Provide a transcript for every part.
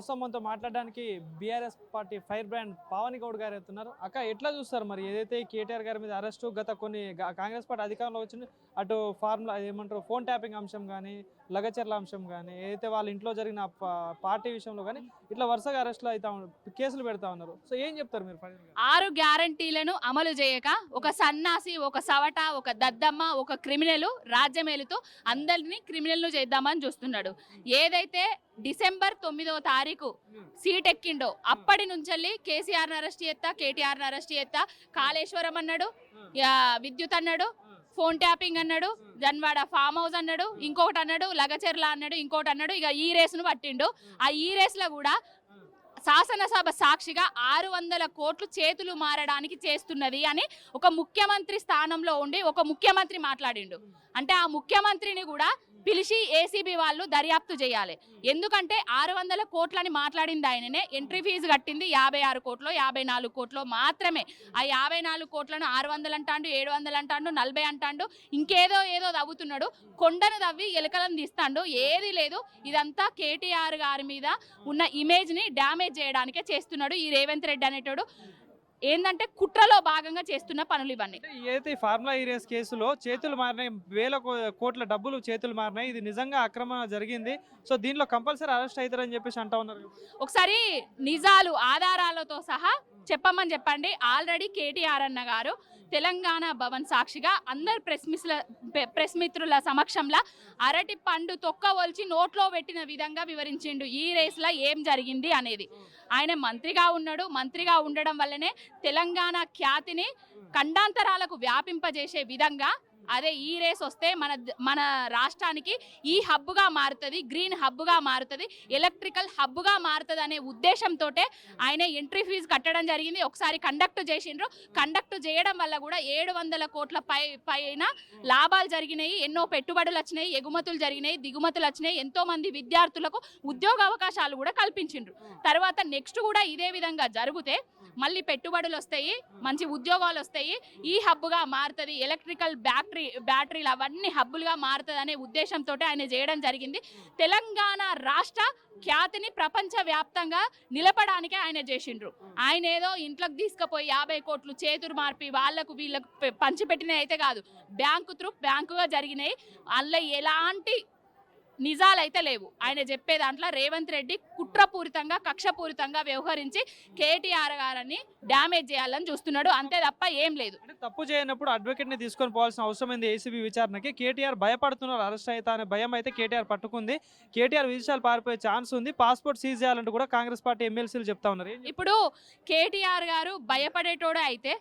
ప్రస్తుతం మనతో మాట్లాడడానికి BRS party fire brand Pavani Goud గారు అవుతున్నారు. అక్క ఎట్లా చూస్తారు మరి ఏదైతే కేటీఆర్ గారి మీద అరెస్టు గత కొన్ని కాంగ్రెస్ పార్టీ అధికారంలో వచ్చింది, అటు ఫార్ములా ఏమంటారు ఫోన్ ట్యాపింగ్ అంశం కానీ లగచర్ల అంశం కానీ ఏదైతే వాళ్ళ ఇంట్లో జరిగిన పార్టీ విషయంలో కానీ ఇట్లా వరుసగా అరెస్టులు అవుతా ఉన్నారు, కేసులు పెడతా ఉన్నారు. సో ఏం చెప్తారు మీరు? 6 గ్యారంటీలను అమలు చేయక ఒక సన్నాసి, ఒక సవట, ఒక దద్దమ్మ, ఒక క్రిమినల్ రాజ్యమేలుతో అందరినీ క్రిమినల్ చేద్దామని చూస్తున్నాడు. ఏదైతే డిసెంబర్ 9వ తారీఖు సీట్ ఎక్కిండో అప్పటి నుంచి కేసీఆర్ని అరెస్ట్ చేస్తా, కేటీఆర్ని అరెస్ట్ చేస్తా, కాళేశ్వరం అన్నాడు, విద్యుత్ అన్నాడు, ఫోన్ ట్యాపింగ్ అన్నాడు, జన్వాడ ఫామ్ హౌస్ అన్నాడు, ఇంకొకటి అన్నాడు, లగచెర్ల అన్నాడు, ఇంకోటి అన్నాడు. ఇక ఈ రేసును పట్టిండు. ఆ ఈ రేసులో కూడా శాసనసభ సాక్షిగా 600 కోట్లు చేతులు మారడానికి చేస్తున్నది అని ఒక ముఖ్యమంత్రి స్థానంలో ఉండి ఒక ముఖ్యమంత్రి మాట్లాడిండు. అంటే ఆ ముఖ్యమంత్రిని కూడా పిలిచి ఏసీబీ వాళ్ళు దర్యాప్తు చేయాలి. ఎందుకంటే 600 కోట్లని మాట్లాడింది ఆయననే. ఎంట్రీ ఫీజు కట్టింది 56 కోట్లు 54 కోట్లు మాత్రమే. ఆ 54 కోట్లను 600 అంటాడు, 700 అంటాడు, 40 అంటాడు, ఇంకేదో ఏదో తవ్వుతున్నాడు. కొండను తవ్వి ఎలుకలను తీస్తాడు. ఏది లేదు. ఇదంతా కేటీఆర్ గారి మీద ఉన్న ఇమేజ్ని డ్యామేజ్ చేయడానికే చేస్తున్నాడు ఈ రేవంత్ రెడ్డి అనేటోడు. ఏంటంటే కుట్రలో భాగంగా చేస్తున్న పనులు ఇవన్నీ. ఏదైతే ఫార్ములా ఈ రేస్ కేసులో చేతులు మారినాయి, వేల కోట్ల డబ్బులు చేతులు మారినాయి, ఇది నిజంగా అక్రమం జరిగింది. సో దీనిలో కంపల్సరీ అరెస్ట్ అవుతారని చెప్పేసి అంటా ఉన్నారు. ఒకసారి నిజాలు ఆధారాలతో సహా చెప్పమని చెప్పండి. ఆల్రెడీ కేటీఆర్ అన్న గారు తెలంగాణ భవన్ సాక్షిగా అందరు ప్రెస్ మిత్రుల సమక్షంలో అరటి పండు తొక్క ఒలిచి నోట్లో పెట్టిన విధంగా వివరించిండు ఈ రేస్లో ఏం జరిగింది అనేది. ఆయన మంత్రిగా ఉన్నాడు. మంత్రిగా ఉండడం వల్లనే తెలంగాణ ఖ్యాతిని ఖండాంతరాలకు వ్యాపింపజేసే విధంగా అదే ఈ రేస్ వస్తే మన రాష్ట్రానికి ఈ హబ్గా మారుతుంది, గ్రీన్ హబ్గా మారుతుంది, ఎలక్ట్రికల్ హబ్గా మారుతుంది అనే ఉద్దేశంతో ఆయన ఎంట్రీ ఫీజు కట్టడం జరిగింది. ఒకసారి కండక్ట్ చేసిండ్రు. కండక్ట్ చేయడం వల్ల కూడా 700 కోట్ల పైన లాభాలు జరిగినాయి. ఎన్నో పెట్టుబడులు వచ్చినాయి, ఎగుమతులు జరిగినాయి, దిగుమతులు వచ్చినాయి. ఎంతో మంది విద్యార్థులకు ఉద్యోగ అవకాశాలు కూడా కల్పించిండ్రు. తర్వాత నెక్స్ట్ కూడా ఇదే విధంగా జరిగితే మళ్ళీ పెట్టుబడులు వస్తాయి, మంచి ఉద్యోగాలు వస్తాయి, ఈ హబ్గా మారుతుంది, ఎలక్ట్రికల్ బ్యాటరీలు అవన్నీ హబ్బులుగా మారుతుంది అనే ఉద్దేశంతో ఆయన చేయడం జరిగింది. తెలంగాణ రాష్ట్ర ఖ్యాతిని ప్రపంచవ్యాప్తంగా నిలపడానికి ఆయన చేసిండ్రు. ఆయన ఏదో ఇంట్లోకి తీసుకుపోయి 50 కోట్లు చేతులు మార్పి వాళ్ళకు వీళ్ళకు పంచిపెట్టినవి అయితే కాదు, బ్యాంకుగా జరిగినాయి. అందులో ఎలాంటి నిజాలైతే లేవు. ఆయన చెప్పే దాంట్లో రేవంత్ రెడ్డి కుట్రపూరితంగా కక్షపూరితంగా వ్యవహరించి కేటీఆర్ గారిని డ్యామేజ్ చేయాలని చూస్తున్నాడు. అంతే తప్ప ఏం లేదు. తప్పు చేయనప్పుడు అడ్వకేట్ని తీసుకొని పోవాల్సిన అవసరం ఏంది? ఏసీబీ విచారణకి కేటీఆర్ భయపడుతున్నారు, అరెస్ట్ అవుతా అనే భయం అయితే కేటీఆర్ పట్టుకుంది. కేటీఆర్ విదేశాలు పారిపోయే ఛాన్స్ ఉంది, పాస్పోర్ట్ సీజ్ చేయాలంటూ కూడా కాంగ్రెస్ పార్టీ ఎమ్మెల్సీలు చెప్తా ఉన్నారు. ఇప్పుడు కేటీఆర్ గారు భయపడేటోడే అయితే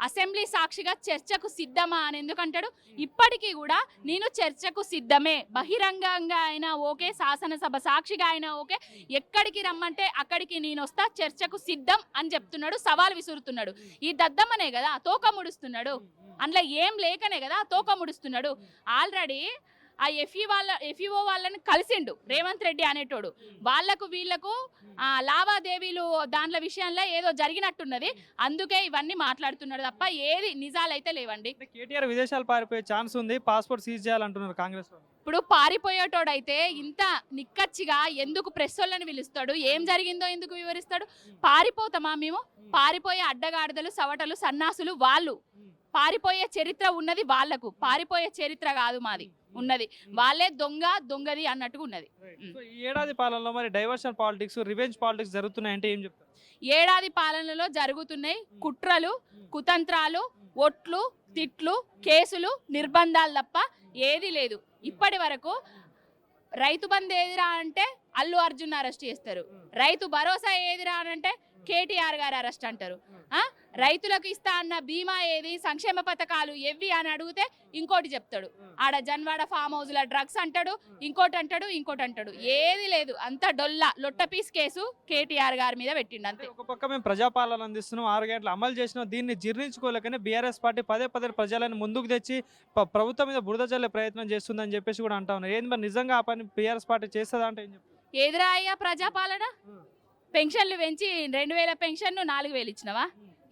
అసెంబ్లీ సాక్షిగా చర్చకు సిద్ధమా అని ఎందుకంటాడు? ఇప్పటికీ కూడా నేను చర్చకు సిద్ధమే, బహిరంగంగా అయినా ఓకే, శాసనసభ సాక్షిగా అయినా ఓకే, ఎక్కడికి రమ్మంటే అక్కడికి నేను వస్తా, చర్చకు సిద్ధం అని చెప్తున్నాడు. సవాల్ విసురుతున్నాడు. ఈ దద్దమ్మనే కదా తోక ముడుస్తున్నాడు, అందులో ఏం లేకనే కదా తోక ముడుస్తున్నాడు. ఆల్రెడీ ఆ ఎఫ్ఈఓ వాళ్ళని కలిసిండు రేవంత్ రెడ్డి అనేటోడు. వాళ్లకు వీళ్లకు లావాదేవీలు దాంట్లో విషయంలో ఏదో జరిగినట్టున్నది, అందుకే ఇవన్నీ మాట్లాడుతున్నాడు తప్ప ఏది నిజాలైతే లేవండి. కేటీఆర్ విదేశాలు పారిపోయే ఛాన్స్ ఉంది, పాస్పోర్ట్ సీజ్ చేయాలంటున్నారు కాంగ్రెస్. ఇప్పుడు పారిపోయేటోడైతే ఇంత నిక్కచ్చిగా ఎందుకు ప్రెస్ వాళ్ళని పిలుస్తాడు? ఏం జరిగిందో ఎందుకు వివరిస్తాడు? పారిపోతామా మేము? పారిపోయే అడ్డగాడిదలు, సవటలు, సన్నాసులు వాళ్ళు. పారిపోయే చరిత్ర ఉన్నది వాళ్లకు, పారిపోయే చరిత్ర కాదు మాది ఉన్నది. వాళ్ళే దొంగది అన్నట్టుగా ఉన్నది. ఈ ఏడాది పాలనలో మరి డైవర్షన్ పాలిటిక్స్, రివెంజ్ పాలిటిక్స్ జరుగుతున్నాయంటే ఏం చెప్తారు? ఏడాది పాలనలో జరుగుతున్నాయి కుట్రలు, కుతంత్రాలు, ఒట్లు, తిట్లు, కేసులు, నిర్బంధాలు తప్ప ఏది లేదు. ఇప్పటి వరకు రైతు బంధు ఏదిరా అంటే అల్లు అర్జున్ అరెస్ట్ చేస్తారు, రైతు భరోసా ఏదిరా అంటే కేటీఆర్ గారు అరెస్ట్ అంటారు. రైతులకు ఇస్తా అన్న బీమా ఏది, సంక్షేమ పథకాలు ఎవి అని అడిగితే ఇంకోటి చెప్తాడు. ఆడ జన్వాడ ఫామ్ హౌస్ల డ్రగ్స్ అంటాడు, ఇంకోటి అంటాడు. ఏది లేదు. అంత లొట్ట పీస్ కేసు కేటీఆర్ గారి మీద పెట్టిండు అంతే. ఒక పక్క మేము ప్రజాపాలన అందిస్తున్నాం, 6 గంటలు అమలు చేసినాం, దీన్ని జీర్ణించుకోలేకనే బీఆర్ఎస్ పార్టీ పదే ప్రజలను ముందుకు తెచ్చి ప్రభుత్వం మీద బురద జల్లే ప్రయత్నం చేస్తుందని చెప్పేసి కూడా అంటా ఉన్నారు. ఏంది మరి నిజంగా ఆ పని బీఆర్ఎస్ పార్టీ చేస్తుందా అంటే ఏం చెప్తారు? ఎదురా అయ్యా ప్రజాపాలన? పెన్షన్లు పెంచి 2000 పెన్షన్ 4000 ఇచ్చినవా?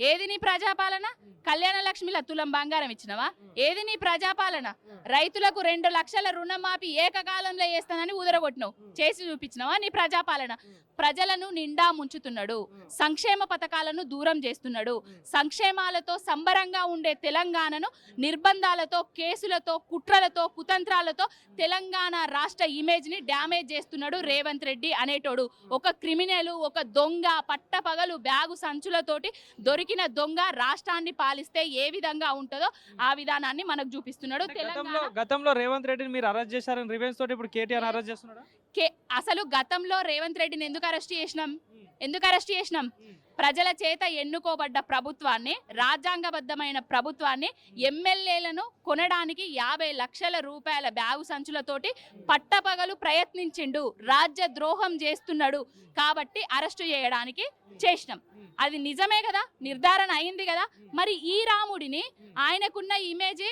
ఏది నీ ప్రజాపాలన? కళ్యాణ లక్ష్మిల తులం బంగారం ఇచ్చినవా? ఏది నీ ప్రజాపాలన? రైతులకు 2 లక్షల రుణమాఫీ ఏకకాలంలో చేస్తానని ఉదరగొట్టినావు, చేసి చూపించినవా నీ ప్రజాపాలన? ప్రజలను నిండా ముంచుతున్నాడు, సంక్షేమ పథకాలను దూరం చేస్తున్నాడు, సంక్షేమాలతో సంబరంగా ఉండే తెలంగాణను నిర్బంధాలతో, కేసులతో, కుట్రలతో, కుతంత్రాలతో తెలంగాణ రాష్ట్ర ఇమేజ్ ని డ్యామేజ్ చేస్తున్నాడు రేవంత్ రెడ్డి అనేటోడు. ఒక క్రిమినల్, ఒక దొంగ, పట్టపగలు బ్యాగు సంచులతోటి దొరికిన దొంగ రాష్ట్రాన్ని పాలిస్తే ఏ విధంగా ఉంటుందో ఆ విధానాన్ని మనకు చూపిస్తున్నాడు. గతంలో రేవంత్ రెడ్డిని మీరు అరెస్ట్ చేశారని రివెంజ్ తోటి ఇప్పుడు కేటీఆర్ అరెస్ట్ చేస్తున్నాడా? అసలు గతంలో రేవంత్ రెడ్డిని ఎందుకు అరెస్ట్ చేసినాం? ప్రజల చేత ఎన్నుకోబడ్డ ప్రభుత్వాన్ని, రాజ్యాంగబద్ధమైన ప్రభుత్వాన్ని, ఎమ్మెల్యేలను కొనడానికి 50 లక్షల రూపాయల బ్యాగు సంచులతోటి పట్టపగలు ప్రయత్నించిండు, రాజ్య ద్రోహం చేస్తున్నాడు కాబట్టి అరెస్టు చేయడానికి చేసినాం. అది నిజమే కదా, నిర్ధారణ అయింది కదా. మరి ఈ రాముడిని, ఆయనకున్న ఇమేజ్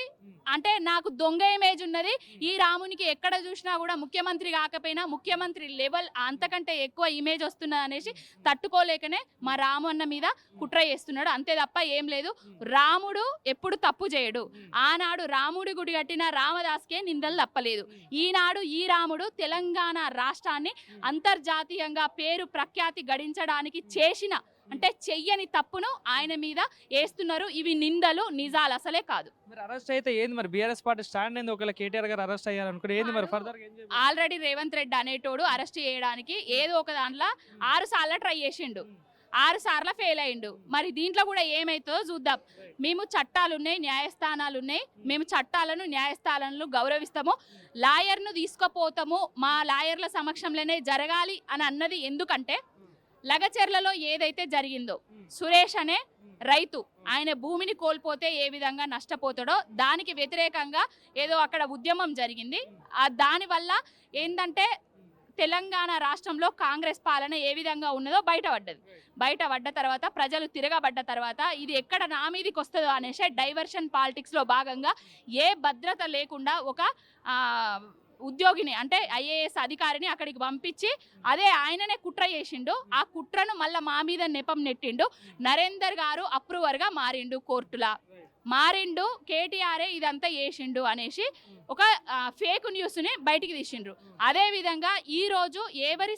అంటే నాకు దొంగ ఇమేజ్ ఉన్నది, ఈ రామునికి ఎక్కడ చూసినా కూడా ముఖ్యమంత్రి కాకపోయినా ముఖ్యమంత్రి లెవెల్ అంతకంటే ఎక్కువ ఇమేజ్ వస్తున్నది అనేసి తట్టుకోలేకనే మా రాము అన్న మీద కుట్ర చేస్తున్నాడు, అంతే తప్ప ఏం లేదు. రాముడు ఎప్పుడు తప్పు చేయడు. ఆనాడు రాముడి గుడి కట్టిన రామదాస్కే నిందలు తప్పలేదు. ఈనాడు ఈ రాముడు తెలంగాణ రాష్ట్రాన్ని అంతర్జాతీయంగా పేరు ప్రఖ్యాతి గడించడానికి చేసిన అంటే చెయ్యని తప్పును ఆయన మీద వేస్తున్నారు. ఇవి నిందలు, నిజాలు అసలే కాదు. మరి అరెస్ట్ అయితే ఏంది మరి బీఆర్ఎస్ పార్టీ స్టాండ్ ఏంది? ఒకవేళ కేటీఆర్ గారు అరెస్ట్ అయ్యారనుకుంటే ఏంది మరి ఫర్దర్ గా ఏం చేయాలి? ఆల్రెడీ రేవంత్ రెడ్డి అనేటోడు అరెస్ట్ చేయడానికి ఏదో ఒక దాంట్లో 6 సార్లు ట్రై చేసిండు, 6 సార్లు ఫెయిల్ అయిండు. మరి దీంట్లో కూడా ఏమైతుందో చూద్దాం. మేము చట్టాలు ఉన్నాయి, న్యాయస్థానాలు ఉన్నాయి, మేము చట్టాలను న్యాయస్థానాలను గౌరవిస్తాము, లాయర్ను తీసుకుపోతాము, మా లాయర్ల సమక్షంలోనే జరగాలి అని అన్నది. ఎందుకంటే లగచెర్లలో ఏదైతే జరిగిందో, సురేష్ అనే రైతు ఆయన భూమిని కోల్పోతే ఏ విధంగా నష్టపోతాడో దానికి వ్యతిరేకంగా ఏదో అక్కడ ఉద్యమం జరిగింది. దానివల్ల ఏంటంటే తెలంగాణ రాష్ట్రంలో కాంగ్రెస్ పాలన ఏ విధంగా ఉన్నదో బయటపడ్డ తర్వాత, ప్రజలు తిరగబడ్డ తర్వాత ఇది ఎక్కడ నా మీదకి వస్తుందో అనేసి డైవర్షన్ పాలిటిక్స్లో భాగంగా ఏ భద్రత లేకుండా ఒక ఉద్యోగిని అంటే ఐఏఎస్ అధికారిని అక్కడికి పంపించి అదే ఆయననే కుట్ర చేసిండు. ఆ కుట్రను మళ్ళీ మా మీద నెపం నెట్టిండు. నరేందర్ గారు అప్రూవర్గా మారిండు, కోర్టులా మారిండు, కేటీఆర్ఏ ఇదంతా చేసిండు అనేసి ఒక ఫేక్ న్యూస్ని బయటికి తీసిండ్రు. అదే విధంగా ఈరోజు ఎవరి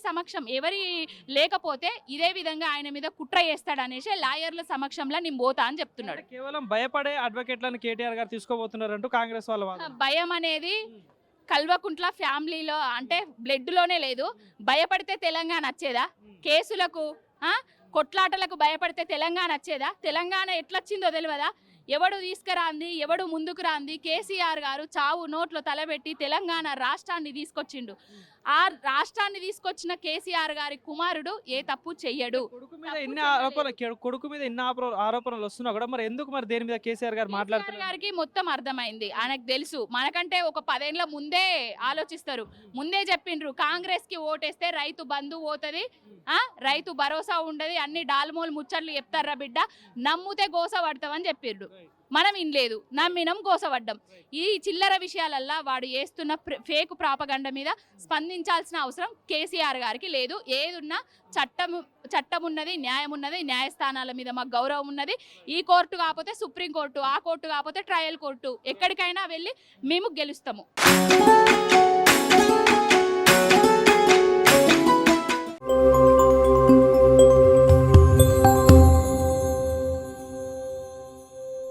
లేకపోతే ఇదే విధంగా ఆయన మీద కుట్ర చేస్తాడనేసి లాయర్ల సమక్షంలో నేను పోతా అని చెప్తున్నాడు. కేవలం భయపడే అడ్వకేట్లను కేటీఆర్ గారు తీసుకోబోతున్నారంటూ కాంగ్రెస్ వాళ్ళ భయం అనేది కల్వకుంట్ల ఫ్యామిలీలో అంటే బ్లడ్లోనే లేదు. భయపడితే తెలంగాణ వచ్చేదా? కేసులకు కొట్లాటలకు భయపడితే తెలంగాణ వచ్చేదా? తెలంగాణ ఎట్లొచ్చిందో తెలియదా? ఎవడు తీసుకురాంది, ఎవడు ముందుకు రాంది? కేసీఆర్ గారు చావు నోట్లో తలబెట్టి తెలంగాణ రాష్ట్రాన్ని తీసుకొచ్చిండు. ఆ రాష్ట్రాన్ని తీసుకొచ్చిన కేసీఆర్ గారి కుమారుడు ఏ తప్పు చెయ్యడు. కొడుకు మీద ఎన్ని ఆరోపణలు వస్తున్నా కూడా మరి ఎందుకు మరి దేని మీద కేసీఆర్ గారు మాట్లాడుతున్నారు? గారికి మొత్తం అర్థమైంది, ఆయనకు తెలుసు. మనకంటే ఒక 10 ఏళ్ల ముందే ఆలోచిస్తారు. ముందే చెప్పిండ్రు కాంగ్రెస్ కి ఓటేస్తే రైతు బంధు పోతుంది, రైతు భరోసా ఉండదు, అన్ని డాల్మోల్ ముచ్చట్లు చెప్తారా బిడ్డ, నమ్ముతే గోస పడతామని చెప్పిండ్రు. మనం ఇన్లేదు, నమ్మినం, గోసపడ్డం. ఈ చిల్లర విషయాలల్లా వాడు చేస్తున్న ఫేక్ ప్రాపగండ మీద స్పందించాల్సిన అవసరం కేసీఆర్ గారికి లేదు. ఏదున్నా చట్టం ఉన్నది, న్యాయం ఉన్నది, న్యాయస్థానాల మీద మాకు గౌరవం ఉన్నది. ఈ కోర్టు కాకపోతే సుప్రీంకోర్టు, ఆ కోర్టు కాకపోతే ట్రయల్ కోర్టు, ఎక్కడికైనా వెళ్ళి మేము గెలుస్తాము.